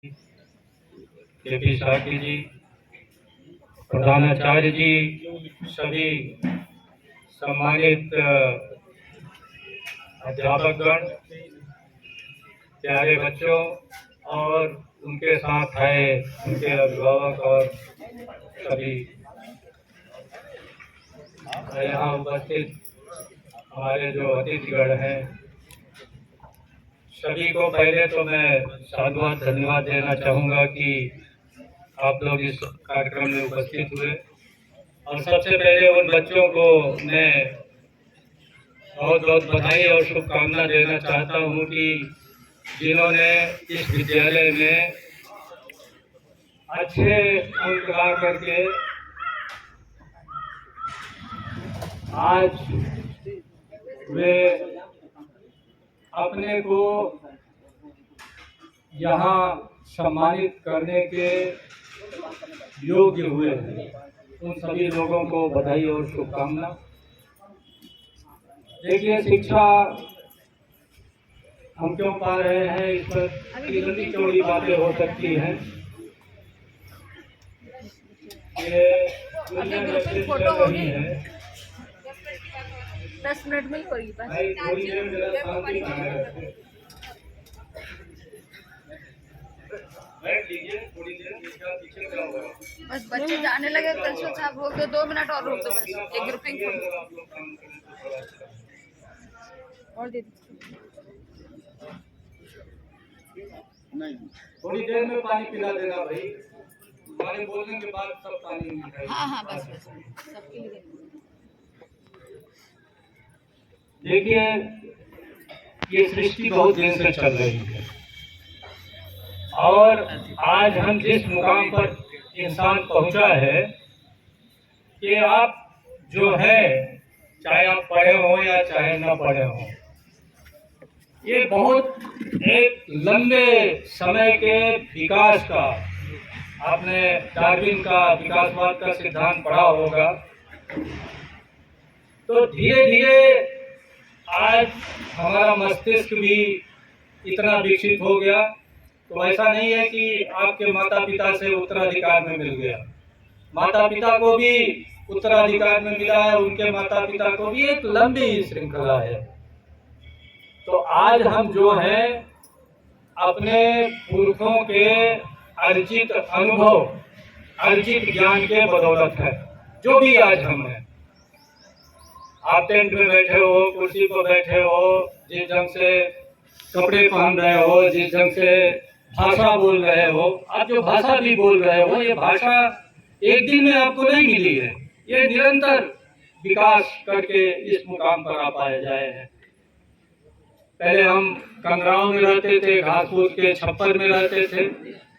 KP Sahu जी, प्रधानाचार्य जी, सभी सम्मानित अध्यापकगण, प्यारे बच्चों और उनके साथ आए उनके अभिभावक और सभी यहाँ उपस्थित हमारे जो अतिथिगण हैं, सभी को पहले तो मैं साधुवाद धन्यवाद देना चाहूँगा कि आप लोग इस कार्यक्रम में उपस्थित हुए। और सबसे पहले उन बच्चों को मैं बहुत बहुत बधाई और शुभकामना देना चाहता हूँ कि जिन्होंने इस विद्यालय में अच्छे अंक ला करके आज वे अपने को यहाँ सम्मानित करने के योग्य हुए हैं। उन सभी लोगों को बधाई और शुभकामना। देखिए, शिक्षा हम क्यों पा रहे हैं, इस पर लंबी चौड़ी बातें हो सकती हैं। ये दुनिया में सिर्फ फोटो होगी है 10 मिनट में ही होगी बस। थोड़ी देर मेरा शांति बनाए रखें। बैठ लीजिए थोड़ी देर, इसका पीछे क्या होगा। बस बच्चे जाने लगे, प्रिंसिपल साहब रोक दो, 2 मिनट और रोक दो बस। एक ग्रुपिंग और दे नहीं, थोड़ी देर में पानी पिला देना भाई। हमारे बोलने के बाद सब पानी मिल जाएगा। हाँ बस सबके लिए। देखिए, ये सृष्टि बहुत दिन से चल रही है और आज हम जिस मुकाम पर इंसान पहुंचा है कि आप जो है, चाहे आप पढ़े हो या चाहे न पढ़े हो, ये बहुत एक लंबे समय के विकास का, आपने डार्विन का विकासवाद का सिद्धांत पढ़ा होगा, तो धीरे धीरे आज हमारा मस्तिष्क भी इतना विकसित हो गया। तो ऐसा नहीं है कि आपके माता पिता से उत्तराधिकार में मिल गया, माता पिता को भी उत्तराधिकार में मिला है, उनके माता पिता को भी। एक लंबी श्रृंखला है। तो आज हम जो है अपने पुरखों के अर्जित अनुभव, अर्जित ज्ञान के बदौलत है जो भी आज हम हैं। आप टेंट में बैठे हो, कुर्सी पर बैठे हो, जिस ढंग से कपड़े पहन रहे हो, जिस ढंग से भाषा बोल रहे हो, आप जो भाषा भी बोल रहे हो, ये भाषा एक दिन में आपको नहीं मिली है। ये निरंतर विकास करके इस मुकाम पर आप आए जाए हैं। पहले हम कंगराओं में रहते थे, घास फूस के छप्पर में रहते थे,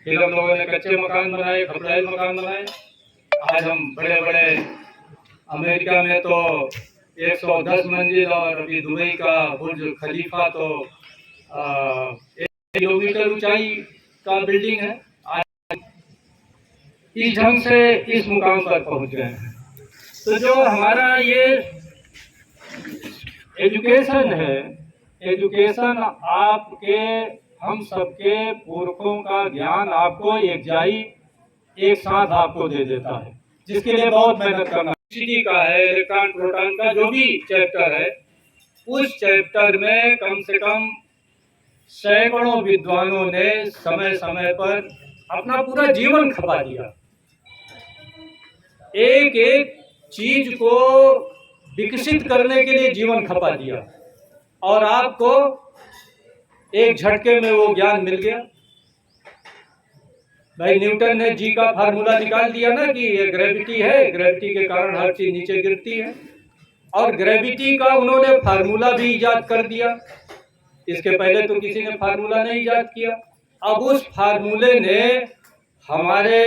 फिर हम लोगों ने कच्चे मकान बनाए, खपड़ाई मकान बनाए। आज हम बड़े बड़े, अमेरिका में तो 110 मंजिल और अभी दुबई का बुर्ज खलीफा तो 1 किलोमीटर ऊंचाई का बिल्डिंग है। आज इस ढंग से इस मुकाम पर पहुंच गए हैं। तो जो हमारा ये एजुकेशन है, एजुकेशन आपके, हम सबके पुरखों का ज्ञान आपको एक साथ आपको दे देता है, जिसके लिए बहुत मेहनत करना। इलेक्ट्रिसिटी का है, इलेक्ट्रॉन प्रोटॉन का जो भी चैप्टर है, उस चैप्टर में कम से कम सैकड़ों विद्वानों ने समय समय पर अपना पूरा जीवन खपा दिया। एक एक चीज को विकसित करने के लिए जीवन खपा दिया और आपको एक झटके में वो ज्ञान मिल गया। भाई न्यूटन ने जी का फार्मूला निकाल दिया ना कि ये ग्रेविटी है, ग्रेविटी के कारण हर चीज नीचे गिरती है, और ग्रेविटी का उन्होंने फार्मूला भी इजाद कर दिया। इसके पहले तो किसी ने फार्मूला नहीं इजाद किया। अब उस फार्मूले ने हमारे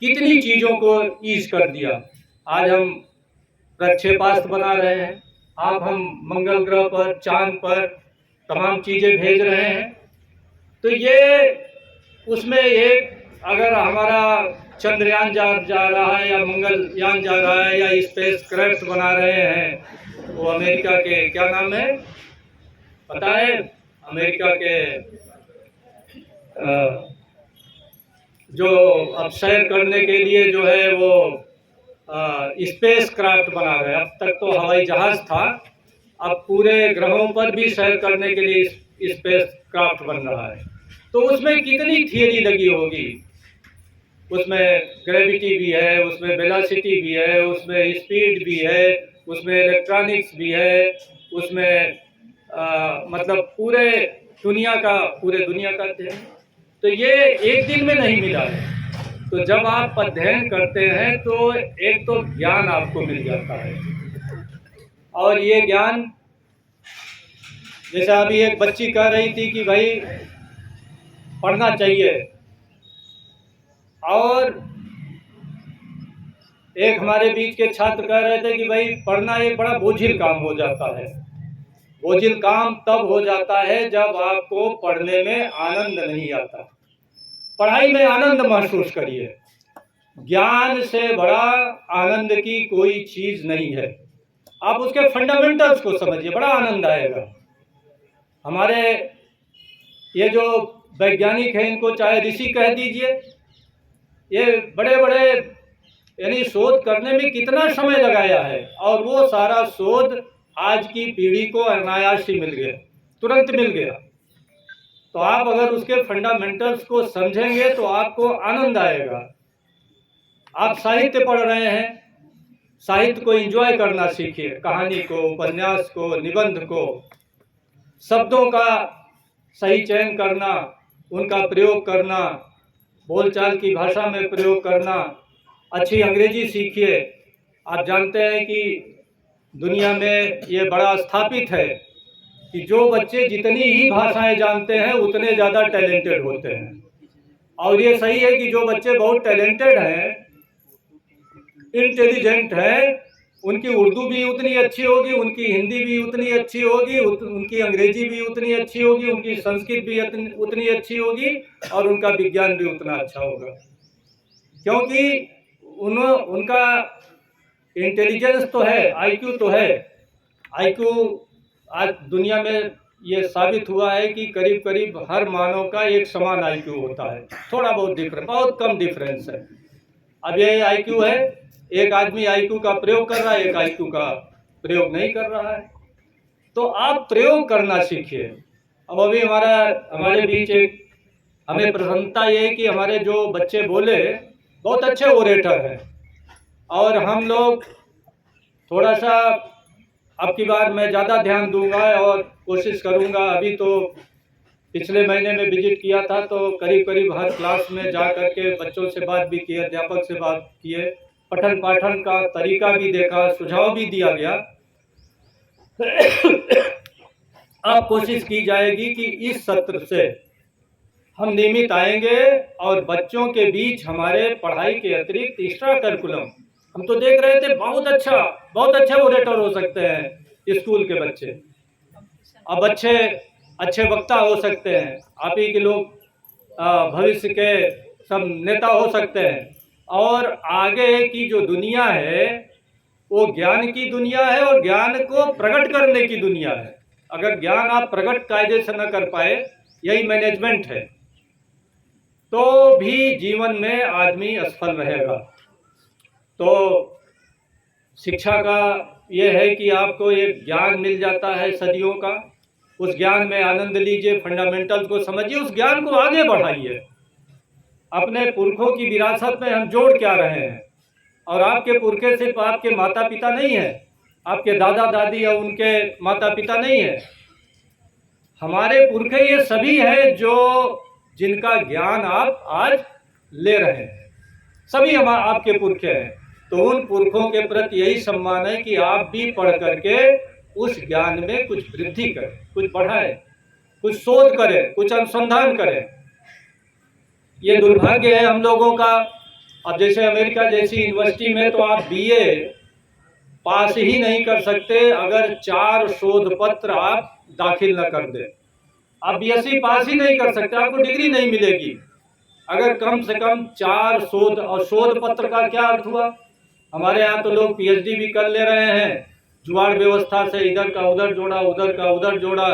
कितनी चीजों को ईज कर दिया। आज हम प्रक्षेपास्त्र बना रहे हैं, आप हम मंगल ग्रह पर, चांद पर तमाम चीजें भेज रहे हैं। तो ये उसमें एक, अगर हमारा चंद्रयान जा रहा है या मंगलयान जा रहा है या स्पेस क्राफ्ट बना रहे हैं, वो अमेरिका के, क्या नाम है पता है, अमेरिका के जो अब सैर करने के लिए जो है वो स्पेस क्राफ्ट बना रहे हैं। अब तक तो हवाई जहाज था, अब पूरे ग्रहों पर भी सैर करने के लिए स्पेस क्राफ्ट बन रहा है। तो उसमें कितनी थियरी लगी होगी, उसमें ग्रेविटी भी है, उसमें वेलोसिटी भी है, उसमें स्पीड भी है, उसमें इलेक्ट्रॉनिक्स भी है, उसमें मतलब पूरे दुनिया का अध्ययन। तो ये एक दिन में नहीं मिला है। तो जब आप अध्ययन करते हैं तो एक तो ज्ञान आपको मिल जाता है, और ये ज्ञान, जैसे अभी एक बच्ची कह रही थी कि भाई पढ़ना चाहिए, और एक हमारे बीच के छात्र कह रहे थे कि भाई पढ़ना एक बड़ा बोझिल काम हो जाता है। बोझिल काम तब हो जाता है जब आपको पढ़ने में आनंद नहीं आता। पढ़ाई में आनंद महसूस करिए, ज्ञान से बड़ा आनंद की कोई चीज नहीं है। आप उसके फंडामेंटल्स को समझिए, बड़ा आनंद आएगा। हमारे ये जो वैज्ञानिक हैं, इनको चाहे ऋषि कह दीजिए, ये बड़े बड़े यानी शोध करने में कितना समय लगाया है, और वो सारा शोध आज की पीढ़ी को अनायास ही मिल गया, तुरंत मिल गया। तो आप अगर उसके फंडामेंटल्स को समझेंगे तो आपको आनंद आएगा। आप साहित्य पढ़ रहे हैं, साहित्य को एंजॉय करना सीखिए, कहानी को, उपन्यास को, निबंध को, शब्दों का सही चयन करना, उनका प्रयोग करना, बोलचाल की भाषा में प्रयोग करना, अच्छी अंग्रेजी सीखिए। आप जानते हैं कि दुनिया में ये बड़ा स्थापित है कि जो बच्चे जितनी ही भाषाएं जानते हैं उतने ज़्यादा टैलेंटेड होते हैं। और ये सही है कि जो बच्चे बहुत टैलेंटेड हैं, इंटेलिजेंट हैं, उनकी उर्दू भी उतनी अच्छी होगी, उनकी हिंदी भी उतनी अच्छी होगी, उनकी अंग्रेजी भी उतनी अच्छी होगी, उनकी संस्कृत भी उतनी अच्छी होगी, और उनका विज्ञान भी उतना अच्छा होगा। क्योंकि उनका इंटेलिजेंस तो है, आईक्यू तो है। आईक्यू आज दुनिया में ये साबित हुआ है कि करीब करीब हर मानव का एक समान आईक्यू होता है, थोड़ा बहुत डिफरेंस, बहुत कम डिफरेंस है। अब ये आईक्यू है, एक आदमी आईक्यू का प्रयोग कर रहा है, एक आईक्यू का प्रयोग नहीं कर रहा है। तो आप प्रयोग करना सीखिए। अब अभी हमारे बीच एक हमें प्रसन्नता ये है कि हमारे जो बच्चे बोले बहुत अच्छे ओरेटर हैं, और हम लोग थोड़ा सा अब की बार मैं ज़्यादा ध्यान दूंगा और कोशिश करूंगा। अभी तो पिछले महीने में विजिट किया था, तो करीब करीब हर क्लास में जा करके बच्चों से बात भी की, अध्यापक से बात किए, पठन पाठन का तरीका भी देखा, सुझाव भी दिया गया। अब कोशिश की जाएगी कि इस सत्र से हम नियमित आएंगे और बच्चों के बीच हमारे पढ़ाई के अतिरिक्त एक्स्ट्रा करिकुलम, हम तो देख रहे थे बहुत अच्छे ओरेटर हो सकते हैं स्कूल के बच्चे, अब अच्छे वक्ता हो सकते हैं, आप ही के लोग भविष्य के सब नेता हो सकते हैं। और आगे की जो दुनिया है वो ज्ञान की दुनिया है, और ज्ञान को प्रकट करने की दुनिया है। अगर ज्ञान आप प्रकट कायदे से न कर पाए, यही मैनेजमेंट है, तो भी जीवन में आदमी असफल रहेगा। तो शिक्षा का ये है कि आपको एक ज्ञान मिल जाता है सदियों का, उस ज्ञान में आनंद लीजिए, फंडामेंटल को समझिए, उस ज्ञान को आगे बढ़ाइए। अपने पुरखों की विरासत में हम जोड़ क्या रहे हैं, और आपके पुरखे सिर्फ आपके माता पिता नहीं है, आपके दादा दादी या उनके माता पिता नहीं है। हमारे पुरखे ये सभी हैं जो जिनका ज्ञान आप आज ले रहे हैं, सभी हम आपके पुरखे हैं। तो उन पुरखों के प्रति यही सम्मान है कि आप भी पढ़ करके उस ज्ञान में कुछ वृद्धि करें, कुछ बढ़ाएं, कुछ शोध करें, कुछ अनुसंधान करें। ये दुर्भाग्य है हम लोगों का। अब जैसे अमेरिका जैसी यूनिवर्सिटी में तो आप बीए पास ही नहीं कर सकते अगर 4 शोध पत्र आप दाखिल न कर दें। आप बीएससी पास ही नहीं कर सकते, आपको डिग्री नहीं मिलेगी अगर कम से कम 4 शोध, और शोध पत्र का क्या अर्थ हुआ। हमारे यहाँ तो लोग पीएचडी भी कर ले रहे हैं, जुगाड़ व्यवस्था से इधर का उधर जोड़ा, उधर का उधर जोड़ा,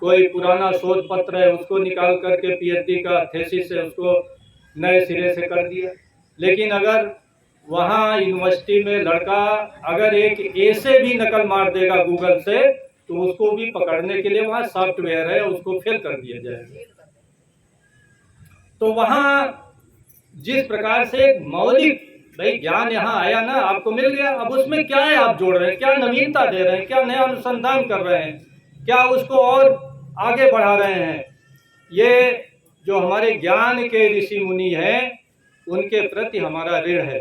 कोई पुराना शोध पत्र है उसको निकाल करके पीएचडी का थीसिस है उसको नए सिरे से कर दिया। लेकिन अगर वहाँ यूनिवर्सिटी में लड़का अगर एक ए से भी नकल मार देगा गूगल से, तो उसको भी पकड़ने के लिए वहाँ सॉफ्टवेयर है, उसको फेल कर दिया जाएगा। तो वहाँ जिस प्रकार से मौलिक भाई ज्ञान यहाँ आया ना, आपको मिल गया, अब उसमें क्या है आप जोड़ रहे हैं, क्या नवीनता दे रहे हैं, क्या नया अनुसंधान कर रहे हैं, क्या उसको और आगे बढ़ा रहे हैं। ये जो हमारे ज्ञान के ऋषि मुनि हैं उनके प्रति हमारा ऋण है।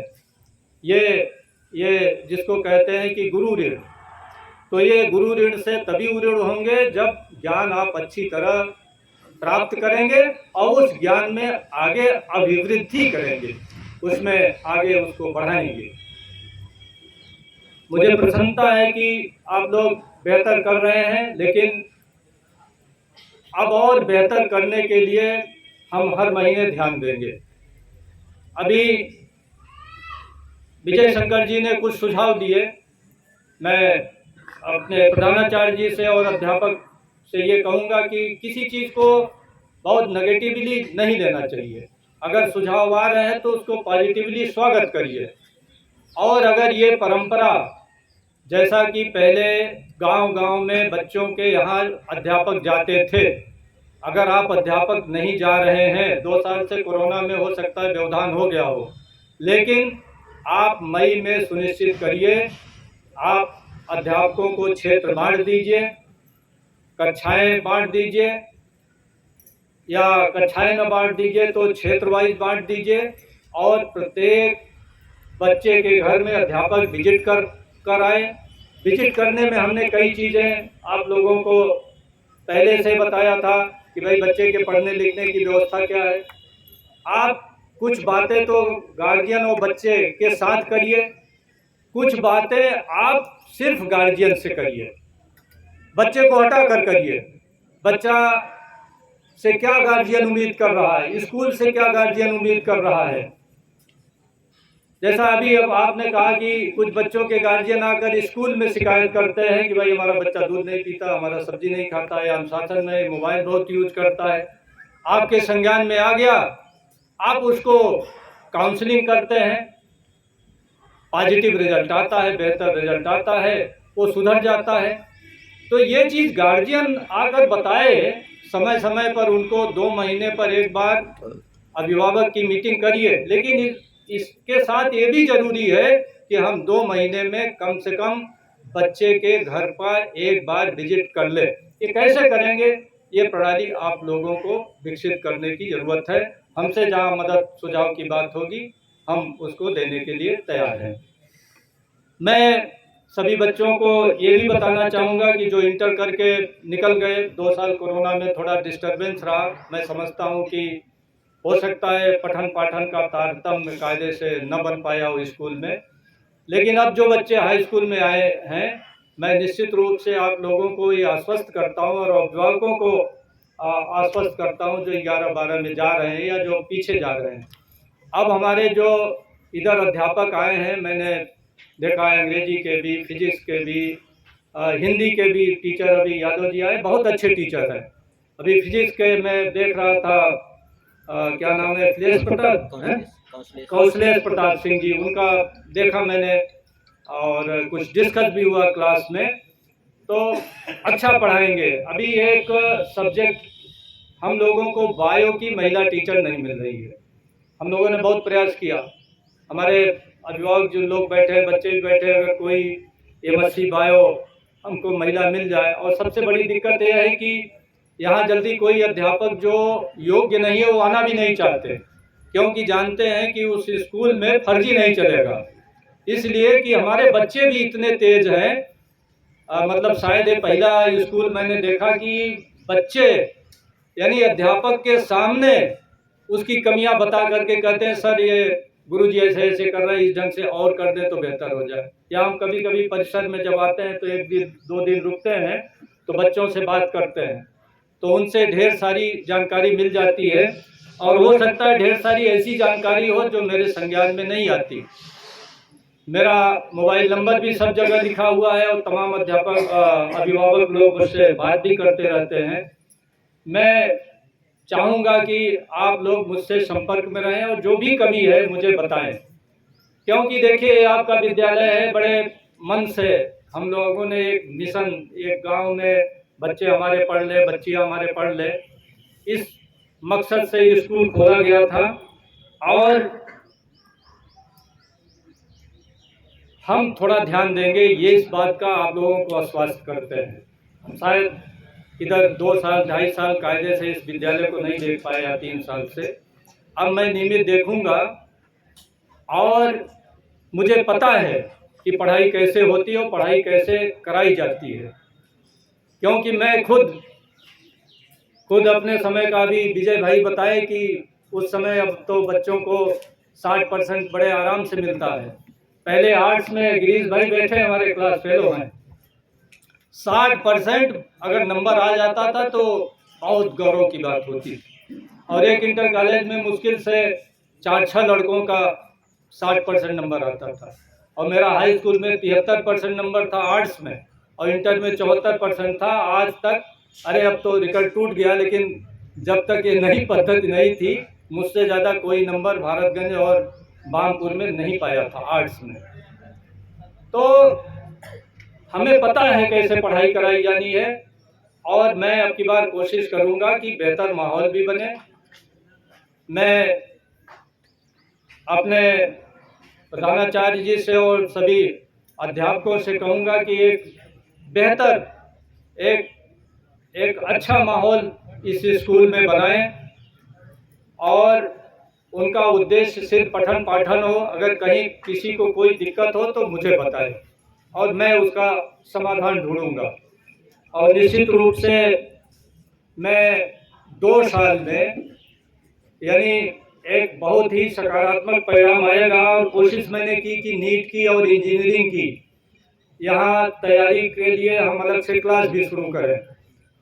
ये जिसको कहते हैं कि गुरु ऋण, तो ये गुरु ऋण से तभी ऋण होंगे जब ज्ञान आप अच्छी तरह प्राप्त करेंगे और उस ज्ञान में आगे अभिवृद्धि करेंगे, उसमें आगे उसको बढ़ाएंगे। मुझे प्रसन्नता है कि आप लोग बेहतर कर रहे हैं, लेकिन अब और बेहतर करने के लिए हम हर महीने ध्यान देंगे। अभी विजय शंकर जी ने कुछ सुझाव दिए, मैं अपने प्रधानाचार्य जी से और अध्यापक से ये कहूँगा कि किसी चीज़ को बहुत नेगेटिवली नहीं लेना चाहिए। अगर सुझाव आ रहे हैं तो उसको पॉजिटिवली स्वागत करिए। और अगर ये परंपरा, जैसा कि पहले गांव-गांव में बच्चों के यहाँ अध्यापक जाते थे, अगर आप अध्यापक नहीं जा रहे हैं, 2 साल से कोरोना में हो सकता है व्यवधान हो गया हो, लेकिन आप मई में सुनिश्चित करिए, आप अध्यापकों को क्षेत्र बांट दीजिए, कक्षाएं बांट दीजिए, या कक्षाएं न बांट दीजिए तो क्षेत्र वाइज बांट दीजिए, और प्रत्येक बच्चे के घर में अध्यापक विजिट कर आए। विजिट करने में हमने कई चीज़ें आप लोगों को पहले से बताया था कि भाई बच्चे के पढ़ने लिखने की व्यवस्था क्या है। आप कुछ बातें तो गार्जियन और बच्चे के साथ करिए, कुछ बातें आप सिर्फ गार्जियन से करिए, बच्चे को हटा कर करिए। बच्चा से क्या गार्जियन उम्मीद कर रहा है, स्कूल से क्या गार्जियन उम्मीद कर रहा है। जैसा अभी अब आपने कहा कि कुछ बच्चों के गार्जियन आकर स्कूल में शिकायत करते हैं कि भाई हमारा बच्चा दूध नहीं पीता, हमारा सब्जी नहीं खाता है, अनुशासन में मोबाइल बहुत यूज करता है। आपके संज्ञान में आ गया, आप उसको काउंसलिंग करते हैं, पॉजिटिव रिजल्ट आता है, बेहतर रिजल्ट आता है, वो सुधर जाता है। तो ये चीज़ गार्जियन आकर बताए, समय समय पर उनको 2 महीने पर एक बार अभिभावक की मीटिंग करिए। लेकिन इसके साथ ये भी जरूरी है कि हम 2 महीने में कम से कम बच्चे के घर पर एक बार विजिट कर ले। ये कैसे करेंगे, ये प्रणाली आप लोगों को विकसित करने की ज़रूरत है। हमसे जहाँ मदद सुझाव की बात होगी हम उसको देने के लिए तैयार हैं। मैं सभी बच्चों को ये भी बताना चाहूँगा कि जो इंटर करके निकल गए, 2 साल कोरोना में थोड़ा डिस्टर्बेंस रहा, मैं समझता हूँ कि हो सकता है पठन पाठन का तारतम्य कायदे से न बन पाया हो स्कूल में, लेकिन अब जो बच्चे हाई स्कूल में आए हैं, मैं निश्चित रूप से आप लोगों को ये आश्वस्त करता हूँ और अभिभावकों को आश्वस्त करता हूँ जो 11-12 में जा रहे हैं या जो पीछे जा रहे हैं। अब हमारे जो इधर अध्यापक आए हैं, मैंने देखा है अंग्रेजी के भी, फिजिक्स के भी, हिंदी के भी टीचर अभी यादव जी आए, बहुत अच्छे टीचर हैं। अभी फिजिक्स के मैं देख रहा था, क्या नाम है, कौशलेश प्रताप सिंह जी, उनका देखा मैंने और कुछ डिस्कस भी हुआ क्लास में, तो अच्छा पढ़ाएंगे। अभी एक सब्जेक्ट हम लोगों को बायो की महिला टीचर नहीं मिल रही है। हम लोगों ने बहुत प्रयास किया, हमारे अभिभावक जो लोग बैठे हैं, बच्चे भी बैठे हैं, अगर कोई एमएससी बायो हमको महिला मिल जाए। और सबसे बड़ी दिक्कत यह है कि यहाँ जल्दी कोई अध्यापक जो योग्य नहीं है वो आना भी नहीं चाहते, क्योंकि जानते हैं कि उस स्कूल में फर्जी नहीं चलेगा। इसलिए कि हमारे बच्चे भी इतने तेज हैं, मतलब शायद ये पहला स्कूल मैंने देखा कि बच्चे यानी अध्यापक के सामने उसकी कमियां बता करके कहते हैं सर ये गुरुजी ऐसे ऐसे कर रहे हैं, इस ढंग से और कर दें तो बेहतर हो जाए। या हम कभी कभी परिसर में जब आते हैं तो 1 दिन 2 दिन रुकते हैं तो बच्चों से बात करते हैं, तो उनसे ढेर सारी जानकारी मिल जाती है। और हो सकता है ढेर सारी ऐसी जानकारी हो जो मेरे संज्ञान में नहीं आती। मेरा मोबाइल नंबर भी सब जगह लिखा हुआ है और तमाम अध्यापक अभिभावक लोग उससे बात भी करते रहते हैं। मैं चाहूँगा कि आप लोग मुझसे संपर्क में रहें और जो भी कमी है मुझे बताएं, क्योंकि देखिए आपका विद्यालय है, बड़े मन से हम लोगों ने एक मिशन, एक गांव में बच्चे हमारे पढ़ ले, बच्चियां हमारे पढ़ ले, इस मकसद से स्कूल खोला गया था। और हम थोड़ा ध्यान देंगे, ये इस बात का आप लोगों को आश्वस्त करते हैं। शायद इधर 2 साल 2.5 साल कायदे से इस विद्यालय को नहीं देख पाया, 3 साल से, अब मैं नियमित देखूंगा और मुझे पता है कि पढ़ाई कैसे होती है और पढ़ाई कैसे कराई जाती है, क्योंकि मैं खुद अपने समय का भी विजय भाई बताए कि उस समय, अब तो बच्चों को 60% बड़े आराम से मिलता है। पहले आर्ट्स में गिरीश भाई बैठे हमारे क्लास फेलो हैं, 60% अगर नंबर आ जाता था तो बहुत गौरव की बात होती थी। और एक इंटर कॉलेज में मुश्किल से 4-6 लड़कों का 60% नंबर आता था, और मेरा हाई स्कूल में 73% नंबर था आर्ट्स में, और इंटर में 74% था। आज तक, अरे अब तो रिकॉर्ड टूट गया, लेकिन जब तक ये नई पद्धति नहीं थी, मुझसे ज़्यादा कोई नंबर भारतगंज और बामपुर में नहीं पाया था आर्ट्स में। तो हमें पता है कैसे पढ़ाई कराई जानी है, और मैं अब की बार कोशिश करूंगा कि बेहतर माहौल भी बने। मैं अपने प्रधानाचार्य जी से और सभी अध्यापकों से कहूंगा कि एक बेहतर, एक अच्छा माहौल इस स्कूल में बनाएं, और उनका उद्देश्य सिर्फ पठन पाठन हो। अगर कहीं किसी को कोई दिक्कत हो तो मुझे बताएं और मैं उसका समाधान ढूंढूंगा। और निश्चित रूप से मैं 2 साल में, यानी एक बहुत ही सकारात्मक परिणाम आएगा। और कोशिश मैंने की कि नीट की और इंजीनियरिंग की यहाँ तैयारी के लिए हम अलग से क्लास भी शुरू करें,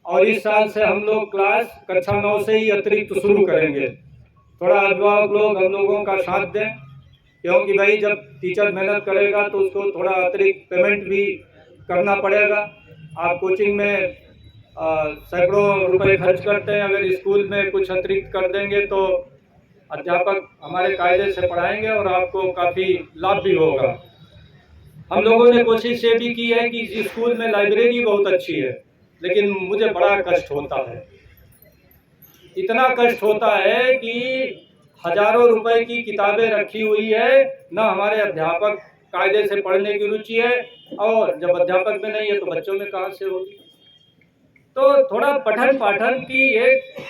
और इस साल से हम लोग क्लास कक्षा 9 से ही अतिरिक्त शुरू करेंगे। थोड़ा अभिभावक लोग हम लोगों का साथ दें, क्योंकि भाई जब टीचर मेहनत करेगा तो उसको थोड़ा अतिरिक्त पेमेंट भी करना पड़ेगा। आप कोचिंग में सैकड़ों रुपए खर्च करते हैं, अगर स्कूल में कुछ अतिरिक्त कर देंगे तो अध्यापक हमारे कायदे से पढ़ाएंगे और आपको काफ़ी लाभ भी होगा। हम लोगों ने कोशिश ये भी की है कि इस स्कूल में लाइब्रेरी बहुत अच्छी है, लेकिन मुझे बड़ा कष्ट होता है, इतना कष्ट होता है कि हजारों रुपए की किताबें रखी हुई है, ना हमारे अध्यापक कायदे से पढ़ने की रुचि है, और जब अध्यापक में नहीं है तो बच्चों में कहाँ से होगी। तो थोड़ा पठन पाठन की एक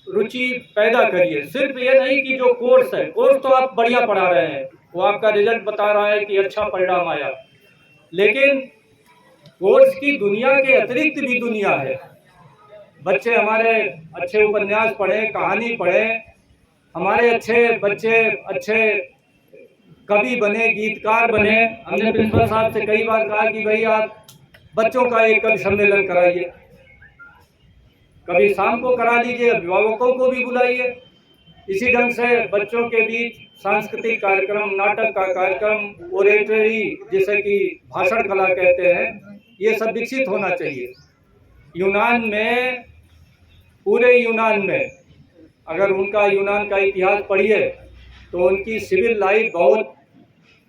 रुचि पैदा करिए। सिर्फ ये नहीं कि जो कोर्स है, कोर्स तो आप बढ़िया पढ़ा रहे हैं, वो आपका रिजल्ट बता रहा है कि अच्छा परिणाम आया, लेकिन कोर्स की दुनिया के अतिरिक्त भी दुनिया है। बच्चे हमारे अच्छे उपन्यास पढ़ें, कहानी पढ़ें, हमारे अच्छे बच्चे अच्छे कवि बने, गीतकार बने। हमने प्रिंसिपल साहब से कई बार कहा कि भाई आप बच्चों का एक कवि सम्मेलन कराइए, कभी शाम को करा लीजिए, अभिभावकों को भी बुलाइए। इसी ढंग से बच्चों के बीच सांस्कृतिक कार्यक्रम, नाटक का कार्यक्रम, ओरेटरी जिसे कि भाषण कला कहते हैं, ये सब विकसित होना चाहिए। यूनान में, पूरे यूनान में अगर उनका यूनान का इतिहास पढ़िए तो उनकी सिविल लाइफ बहुत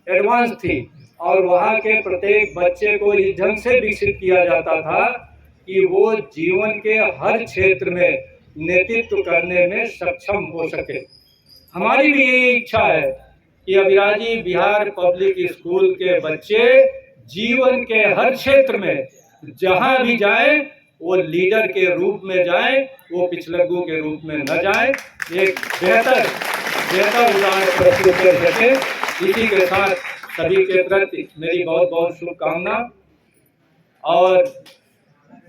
एडवांस थी, और वहाँ के प्रत्येक बच्चे को इस ढंग से विकसित किया जाता था कि वो जीवन के हर क्षेत्र में नेतृत्व करने में सक्षम हो सके। हमारी भी यही इच्छा है कि अभिराजी बिहार पब्लिक स्कूल के बच्चे जीवन के हर क्षेत्र में जहाँ भी जाएं वो लीडर के रूप में जाएं, वो पिछलग्गू के रूप में न जाएं, एक बेहतर उदाहरण प्रस्तुत कर सके। इसी के साथ सभी के प्रति मेरी बहुत बहुत शुभकामना, और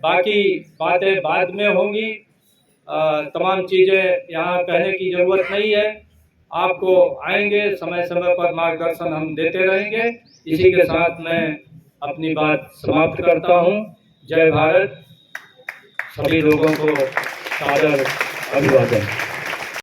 बाकी बातें बाद में होंगी। तमाम चीज़ें यहाँ कहने की ज़रूरत नहीं है, आपको आएंगे समय समय पर मार्गदर्शन हम देते रहेंगे। इसी के साथ मैं अपनी बात समाप्त करता हूँ। जय भारत। सभी लोगों को सादर अभिवादन।